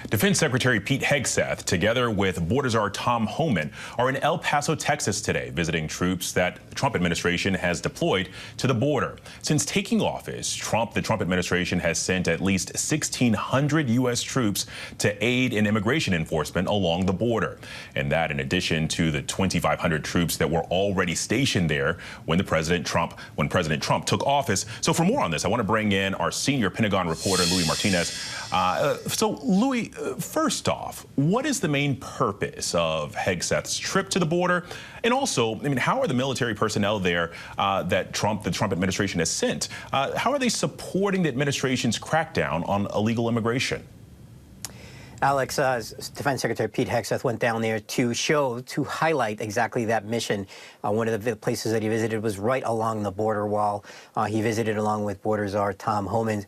Defense Secretary Pete Hegseth, together with Border Czar Tom Homan, are in El Paso, Texas today, visiting troops that the Trump administration has deployed to the border. Since taking office, the Trump administration has sent at least 1,600 U.S. troops to aid in immigration enforcement along the border. And that in addition to the 2,500 troops that were already stationed there when President Trump took office. So for more on this, I want to bring in our senior Pentagon reporter, Louis Martinez. So Louis, first off, what is the main purpose of Hegseth's trip to the border? And also, I mean, how are the military personnel there that the Trump administration has sent? How are they supporting the administration's crackdown on illegal immigration? Alex, Defense Secretary Pete Hegseth went down there to highlight exactly that mission. One of the places that he visited was right along the border wall. He visited along with Border Czar Tom Homan,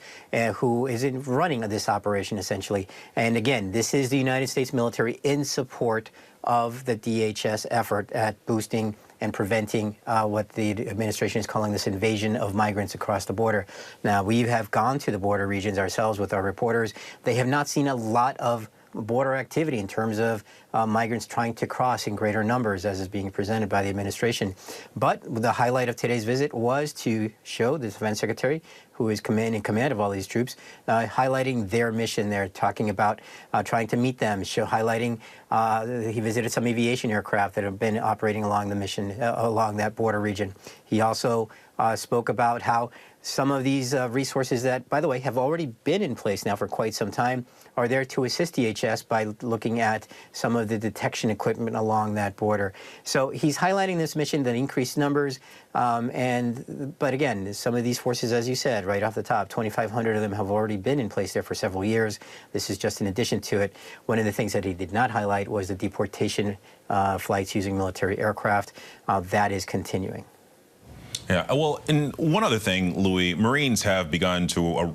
who is running this operation essentially. And again, this is the United States military in support of the DHS effort at boosting and preventing what the administration is calling this invasion of migrants across the border. Now, we have gone to the border regions ourselves with our reporters. They have not seen a lot of border activity in terms of migrants trying to cross in greater numbers, as is being presented by the administration. But the highlight of today's visit was to show the Defense Secretary, who is in command of all these troops, highlighting their mission. They're talking about trying to meet them, highlighting he visited some aviation aircraft that have been operating along the mission, along that border region. He also spoke about how some of these resources that, by the way, have already been in place now for quite some time are there to assist DHS by looking at some of the detection equipment along that border. So he's highlighting this mission, the increased numbers, but again, some of these forces, as you said, right off the top, 2,500 of them have already been in place there for several years. This is just in addition to it. One of the things that he did not highlight was the deportation flights using military aircraft. That is continuing. Yeah, well, and one other thing, Louis, Marines have begun to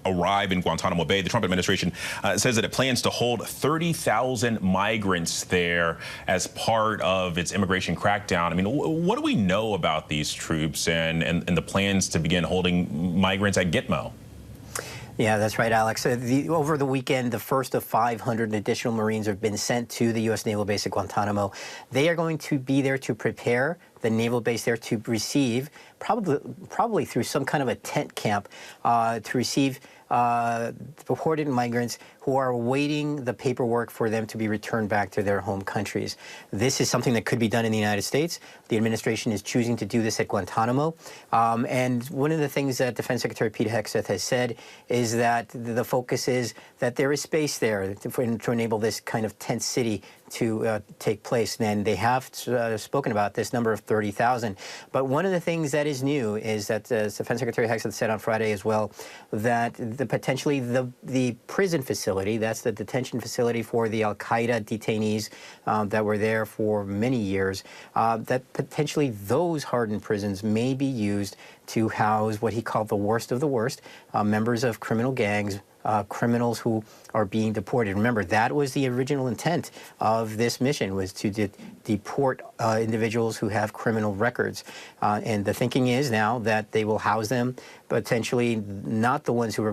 arrive in Guantanamo Bay. The Trump administration says that it plans to hold 30,000 migrants there as part of its immigration crackdown. I mean, what do we know about these troops and the plans to begin holding migrants at Gitmo? Yeah, that's right, Alex. Over the weekend, the first of 500 additional Marines have been sent to the U.S. Naval Base at Guantanamo. They are going to be there to prepare the naval base there to receive, probably through some kind of a tent camp, to receive deported migrants who are awaiting the paperwork for them to be returned back to their home countries. This is something that could be done in the United States. The administration is choosing to do this at Guantanamo. And one of the things that Defense Secretary Pete Hegseth has said is that the focus is that there is space there to enable this kind of tent city to take place. And they have spoken about this number of 30,000. But one of the things that is new is that Defense Secretary Hegseth said on Friday as well that potentially the prison facility, that's the detention facility for the al-Qaeda detainees that were there for many years, that potentially those hardened prisons may be used to house what he called the worst of the worst, members of criminal gangs, criminals who are being deported. Remember, that was the original intent of this mission, was to deport individuals who have criminal records. And the thinking is now that they will house them, potentially not the ones who are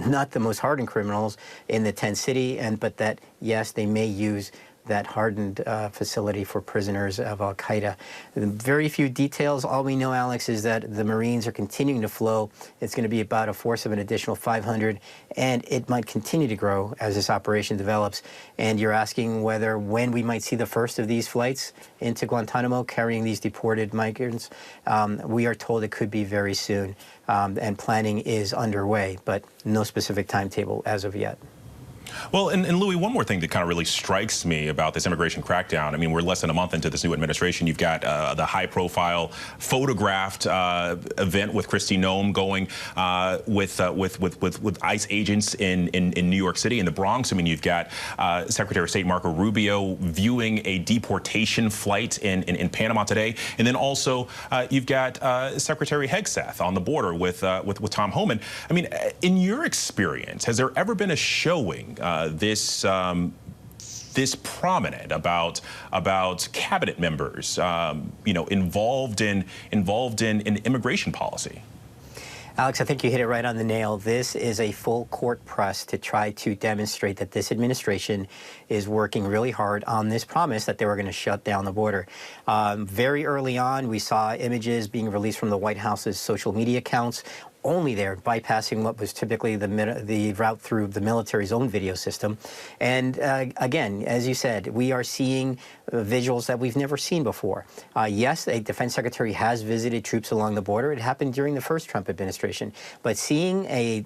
not the most hardened criminals in the tent city, but that, yes, they may use that hardened facility for prisoners of al-Qaeda. Very few details. All we know, Alex, is that the Marines are continuing to flow. It's going to be about a force of an additional 500, and it might continue to grow as this operation develops. And you're asking when we might see the first of these flights into Guantanamo carrying these deported migrants. We are told it could be very soon, and planning is underway, but no specific timetable as of yet. Well, and Louis, one more thing that kind of really strikes me about this immigration crackdown. I mean, we're less than a month into this new administration. You've got the high-profile photographed event with Kristi Noem going with ICE agents in New York City, in the Bronx. I mean, you've got Secretary of State Marco Rubio viewing a deportation flight in Panama today, and then also you've got Secretary Hegseth on the border with Tom Homan. I mean, in your experience, has there ever been a showing this prominent about cabinet members, you know, involved in immigration policy? Alex, I think you hit it right on the nail. This is a full court press to try to demonstrate that this administration is working really hard on this promise that they were going to shut down the border. Very early on, we saw images being released from the White House's social media accounts, only there, bypassing what was typically the route through the military's own video system. And again, as you said, we are seeing visuals that we've never seen before. Yes, a defense secretary has visited troops along the border. It happened during the first Trump administration. But seeing a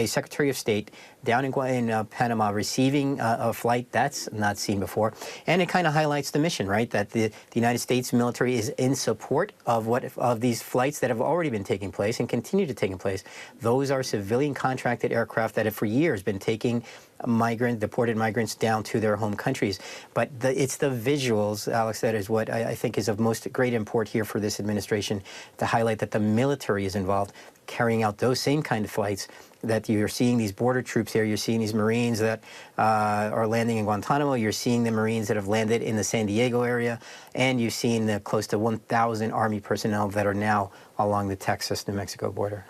Secretary of State down in Panama receiving a flight, that's not seen before. And it kind of highlights the mission, right? That the United States military is in support of these flights that have already been taking place and continue to take place. Those are civilian contracted aircraft that have for years been taking deported migrants down to their home countries. But it's the visuals, Alex, that is what I think is of most great import here for this administration, to highlight that the military is involved carrying out those same kind of flights, that you're seeing these border troops here, you're seeing these Marines that are landing in Guantanamo, you're seeing the Marines that have landed in the San Diego area, and you've seen the close to 1,000 Army personnel that are now along the Texas-New Mexico border.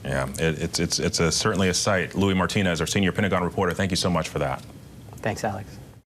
Yeah, it's certainly a sight. Luis Martinez, our senior Pentagon reporter, thank you so much for that. Thanks, Alex.